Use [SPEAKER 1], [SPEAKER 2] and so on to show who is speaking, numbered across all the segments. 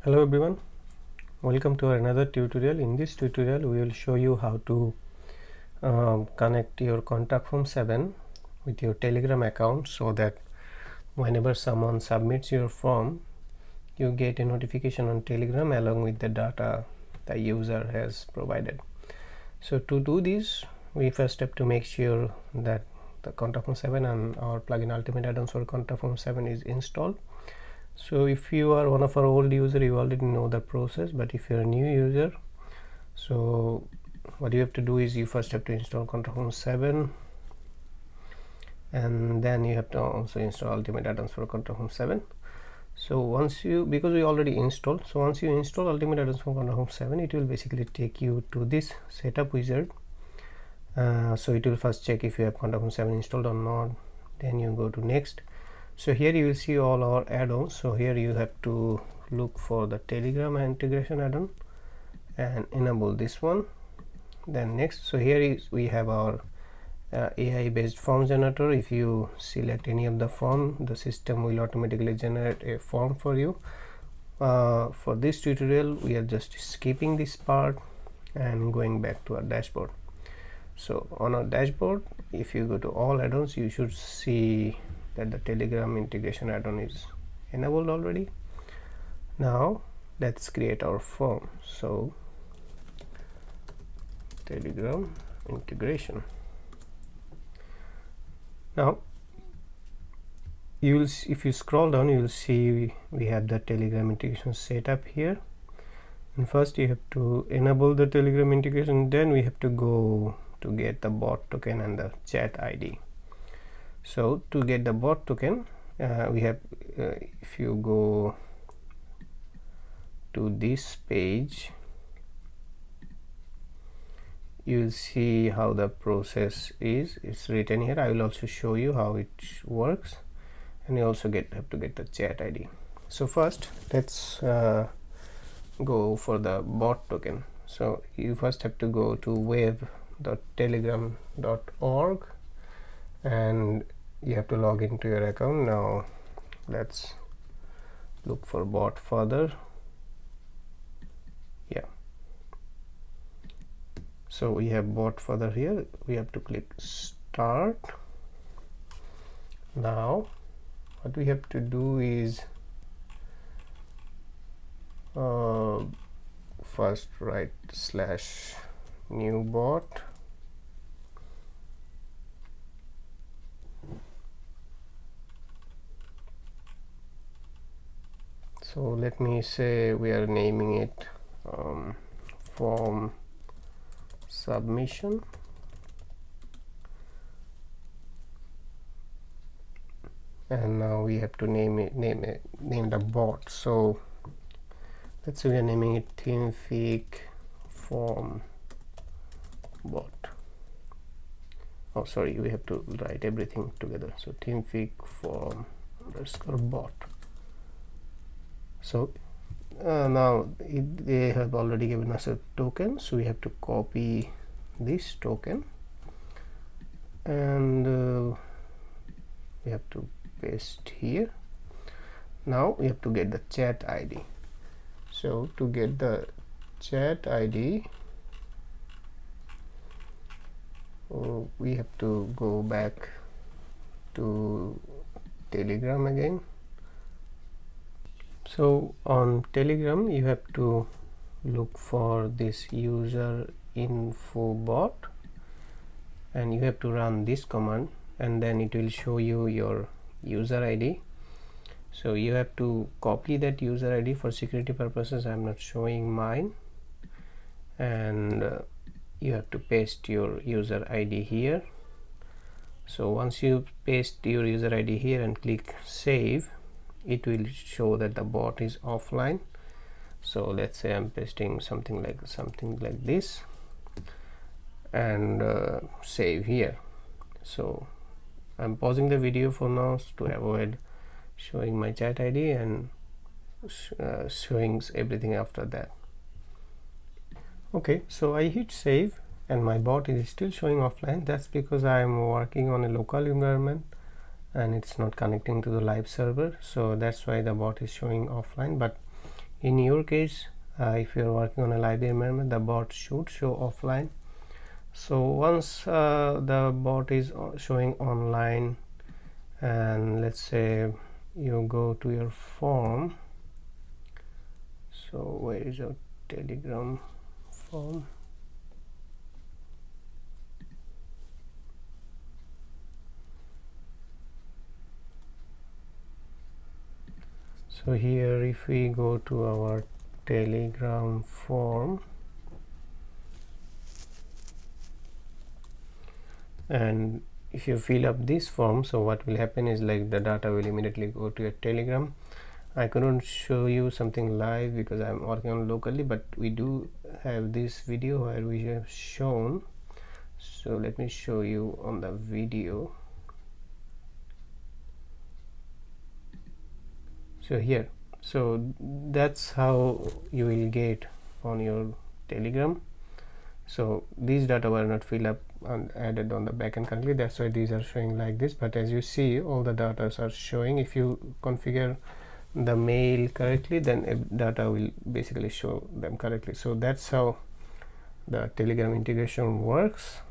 [SPEAKER 1] Hello everyone, welcome to another tutorial. In this tutorial we will show you how to connect your contact form 7 with your Telegram account so that whenever someone submits your form you get a notification on Telegram along with the data the user has provided. So to do this we first have to make sure that the contact form 7 and our plugin Ultimate Add-ons for contact form 7 is installed. So if you are one of our old user, you already know the process, but if you're a new user, so what you have to do is you first have to install contact form 7 and then you have to also install Ultimate Add-ons for contact form 7. So once you, because we already installed, so once you install Ultimate Add-ons for contact form 7, it will basically take you to this setup wizard. So it will first check if you have contact form 7 installed or not, then you go to next. So here you will see all our add-ons. So here you have to look for the Telegram integration add-on and enable this one. Then next, so here is we have our AI based form generator. If you select any of the form, the system will automatically generate a form for you. For this tutorial we are just skipping this part and going back to our dashboard. So on our dashboard, if you go to all add-ons, you should see that the Telegram integration add-on is enabled already. Now let's create our form. So Telegram integration. Now you will see, if you scroll down, you will see we have the Telegram integration set up here. And first you have to enable the Telegram integration, then we have to go to get the bot token and the chat ID. So to get the bot token, we have if you go to this page, you will see how the process is. It's written here. I will also show you how it works, and you also have to get the chat ID. So first let's go for the bot token. So you first have to go to web.telegram.org and you have to log into your account. Now let's look for bot further. Yeah, so we have bot further here. We have to click start. Now what we have to do is first write /new bot. So let me say we are naming it form submission, and now we have to name the bot. So let's say we are naming it ThemeFig form bot. Oh sorry, we have to write everything together. So ThemeFig form _bot. So now they have already given us a token, so we have to copy this token and we have to paste here. Now we have to get the chat ID. So to get the chat ID, we have to go back to Telegram again. So on Telegram you have to look for this user info bot and you have to run this command, and then it will show you your user ID. So you have to copy that user ID. For security purposes I'm not showing mine, and you have to paste your user ID here. So once you paste your user ID here and click save, it will show that the bot is offline. So let's say I'm pasting something like this and save here. So I'm pausing the video for now to avoid showing my chat ID and showing everything after that. Okay, so I hit save and my bot is still showing offline. That's because I am working on a local environment and it's not connecting to the live server, so that's why the bot is showing offline. But In your case, if you are working on a live environment, the bot should show offline. So once the bot is showing online, and let's say you go to your form, so where is your Telegram form? So here if we go to our Telegram form, and if you fill up this form, so what will happen is like the data will immediately go to your Telegram. I couldn't show you something live because I'm working on locally, but we do have this video where we have shown. So let me show you on the video. So here, so that's how you will get on your Telegram. So these data were not filled up and added on the backend currently, that's why these are showing like this. But as you see, all the data are showing. If you configure the mail correctly, then data will basically show them correctly. So that's how the Telegram integration works.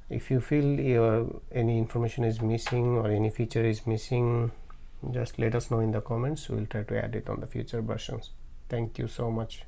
[SPEAKER 1] If you feel any information is missing or any feature is missing, just let us know in the comments. We'll try to add it on the future versions. Thank you so much.